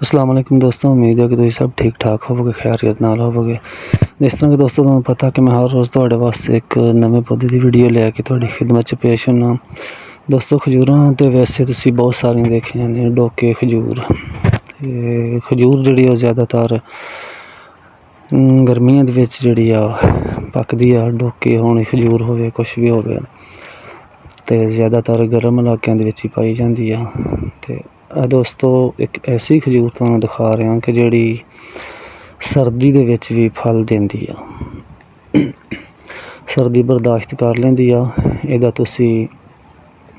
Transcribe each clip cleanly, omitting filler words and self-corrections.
अस्सलाम वालेकुम दोस्तों, उम्मीद है कि तुम सब ठीक ठाक होवोगे, खैरियत नाल होवोगे। जिस तरह कि दोस्तों तुम्हें पता कि मैं हर रोज़ तुहाडे वास्ते एक नवे पौधे की वीडियो लैके तुहाडी खिदमत च पेश होना। दोस्तों खजूरां तो वैसे तुसीं बहुत सारियां देखियां ने, डोके खजूर ते खजूर जिहड़ी आ ज़्यादातर गर्मियां दे विच जिहड़ी आ पकदी आ। डोके होण, खजूर होवे, कुछ भी होवे ते ज़्यादातर गर्म इलाकों दे विच ही पाई जांदी आ। ते दोस्तों एक ऐसी खजूर तुहानूं दिखा रहा कि जिहड़ी सर्दी दे विच भी फल देंदी आ, सर्दी बर्दाश्त कर लैंदी आ। इहदा तुसीं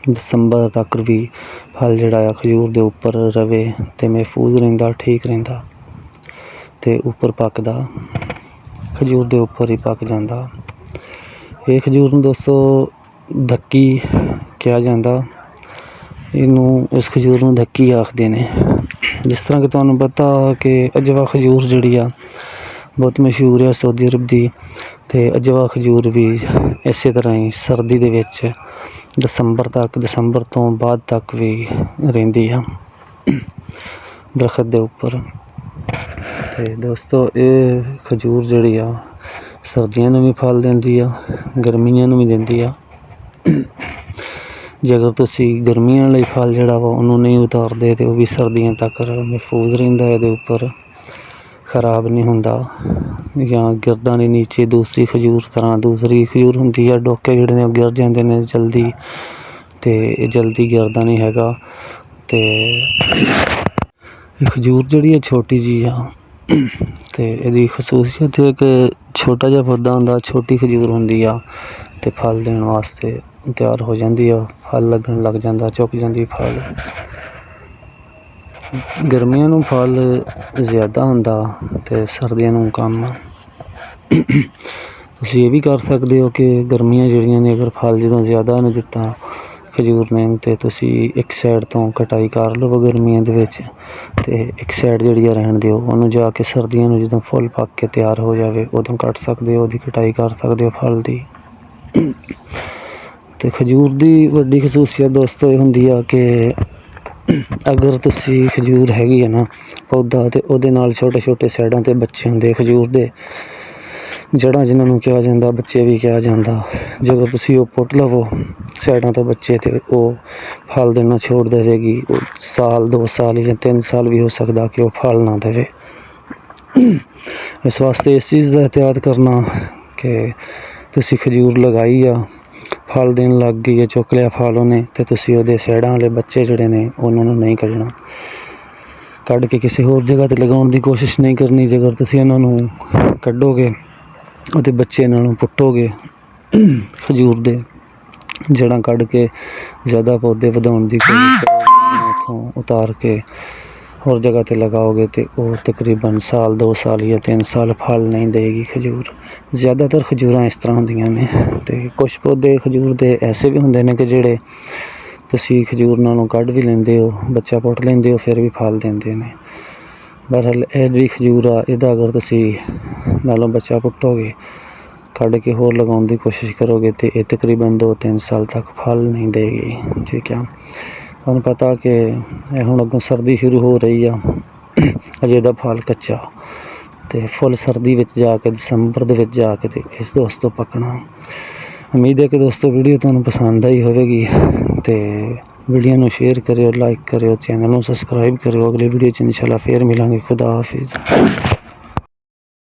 दसंबर तक भी फल जिहड़ा आ खजूर दे उपर रवे ते महफूज रहिंदा, ठीक रहिंदा ते उपर पकदा, खजूर दे उपर ही पक जांदा। ये खजूर नूं दोस्तों धक्की कहा जांदा, इस खजूर नूं धक्की आखदे ने। जिस तरह कि तुहानूं पता कि अजवा खजूर जिहड़ी आ बहुत मशहूर है सऊदी अरब दी, ते अजवा खजूर भी इस तरह ही सर्दी दे विच दसंबर तो बाद तक भी रहिंदी आ दरखत दे उपर। ते दोस्तों ये खजूर जिहड़ी आ सर्दियां नूं भी फल देंदी आ, गर्मियां नूं भी देंदी आ। जे अगर तुसीं गर्मियां लई फल जिहड़ा वा उहनूं नहीं उतारदे ते ओह भी सर्दियां तक महफूज रहिंदा इहदे उपर, खराब नहीं हुंदा जां गिरदा नहीं नीचे। दूसरी खजूर तरह दूसरी खजूर हुंदी आ, डोके जिहड़े ने गिर जांदे ने जल्दी, ते जल्दी गिरदा नहीं हैगा। ते खजूर जिहड़ी छोटी जी आ ते इहदी खसूसियत है कि छोटा जिहा पौधा हुंदा, छोटी खजूर हुंदी आ ते फल देण वास्ते तैयार हो जांदी आ, फल लगन लग जांदा, चुक जांदी फल। गर्मियां नूं फल ज़्यादा हुंदा ते सर्दियां नूं कम। तुसीं ये भी कर सकदे हो कि गर्मियां जिहड़ियां ने अगर फल जदों ज़्यादा नहीं दित्ता खजूर ने ते तुसीं एक साइड तो कटाई कर लवो गर्मियां दे विच ते एक साइड जिहड़ी रहण दिओ, उहनूं जाके सर्दियां नूं जदों फुੱਲ पक के तैयार हो जावे उदों कट सकदे हो, ओहदी कटाई कर सकदे हो फल दी। ते खजूर दी वड्डी खसूसियत दोस्तों ये हुंदी आ कि अगर तुसीं खजूर हैगी है ना पौधा ते ओहदे नाल छोटे छोटे साइडां ते बच्चे हुंदे खजूर दे, जड़ां जिन्हां नूं कहा जांदा, बच्चे भी कहा जांदा। जे अगर तुसीं ओह पुੱਟ लवो साइडां तो बच्चे ते ओह फल देना छोड़ देवेगी। साल 2 साल या 3 साल भी हो सकदा कि ओह फल ना देवे। इस वास्ते इस चीज़ दा एहतियात करना कि तुसीं खजूर लगाई आ, फल देन लग गई है, चुक लिया फल उन्हें, तो तुसीं ओहदे साइडां वाले बच्चे जिहड़े ने उन्हां नूं नहीं कड्ढना, कड्ढ के किसी होर जगह ते लगाउण दी कोशिश नहीं करनी। जेकर तुसीं इन्हां नूं कड्ढोगे ਉਹਦੇ ਬੱਚੇ ਇਹਨਾਂ ਨੂੰ ਪੁੱਟੋਗੇ ਖਜੂਰ ਦੇ ਜੜ੍ਹਾਂ ਕੱਢ ਕੇ ਜ਼ਿਆਦਾ ਪੌਦੇ ਵਧਾਉਣ ਦੀ ਕੋਸ਼ਿਸ਼ ਕਰੋਗੇ, ਉੱਥੋਂ ਉਤਾਰ ਕੇ ਹੋਰ ਜਗ੍ਹਾ 'ਤੇ ਲਗਾਓਗੇ ਅਤੇ ਉਹ ਤਕਰੀਬਨ ਸਾਲ 2 ਸਾਲ ਜਾਂ 3 ਸਾਲ ਫਲ ਨਹੀਂ ਦੇਗੀ ਖਜੂਰ। ਜ਼ਿਆਦਾਤਰ ਖਜੂਰਾਂ ਇਸ ਤਰ੍ਹਾਂ ਹੁੰਦੀਆਂ ਨੇ ਅਤੇ ਕੁਛ ਪੌਦੇ ਖਜੂਰ ਦੇ ਐਸੇ ਵੀ ਹੁੰਦੇ ਨੇ ਕਿ ਜਿਹੜੇ ਤੁਸੀਂ ਖਜੂਰ ਨਾਲੋਂ ਕੱਢ ਵੀ ਲੈਂਦੇ ਹੋ, ਬੱਚਾ ਪੁੱਟ ਲੈਂਦੇ ਹੋ, ਫਿਰ ਵੀ ਫਲ ਦਿੰਦੇ ਨੇ। ਬਹਰਹਾਲ ਇਹ ਜਿਹੜੀ ਖਜੂਰ ਆ ਇਹਦਾ ਅਗਰ ਤੁਸੀਂ ਨਾਲੋਂ ਬੱਚਾ ਪੁੱਟੋਗੇ, ਕੱਢ ਕੇ ਹੋਰ ਲਗਾਉਣ ਦੀ ਕੋਸ਼ਿਸ਼ ਕਰੋਗੇ ਤਾਂ ਇਹ ਤਕਰੀਬਨ 2-3 ਸਾਲ ਤੱਕ ਫਲ ਨਹੀਂ ਦੇਗੀ। ਠੀਕ ਆ, ਤੁਹਾਨੂੰ ਪਤਾ ਕਿ ਇਹ ਹੁਣ ਅੱਗੋਂ ਸਰਦੀ ਸ਼ੁਰੂ ਹੋ ਰਹੀ ਆ, ਅਜੇ ਇਹਦਾ ਫਲ ਕੱਚਾ ਅਤੇ ਫੁੱਲ ਸਰਦੀ ਵਿੱਚ ਜਾ ਕੇ ਦਸੰਬਰ ਦੇ ਵਿੱਚ ਜਾ ਕੇ ਅਤੇ ਇਸ ਦੋਸਤੋਂ ਪੱਕਣਾ। ਉਮੀਦ ਹੈ ਕਿ ਦੋਸਤੋ ਵੀਡੀਓ ਤੁਹਾਨੂੰ ਪਸੰਦ ਆਈ ਹੋਵੇਗੀ ਅਤੇ ਵੀਡੀਓ ਨੂੰ ਸ਼ੇਅਰ ਕਰਿਓ, ਲਾਈਕ ਕਰਿਓ, ਚੈਨਲ ਨੂੰ ਸਬਸਕ੍ਰਾਈਬ ਕਰਿਓ। ਅਗਲੀ ਵੀਡੀਓ 'ਚ ਇਨਸ਼ਾਅੱਲਾ ਫੇਰ ਮਿਲਾਂਗੇ। ਖੁਦਾ ਹਾਫਿਜ਼।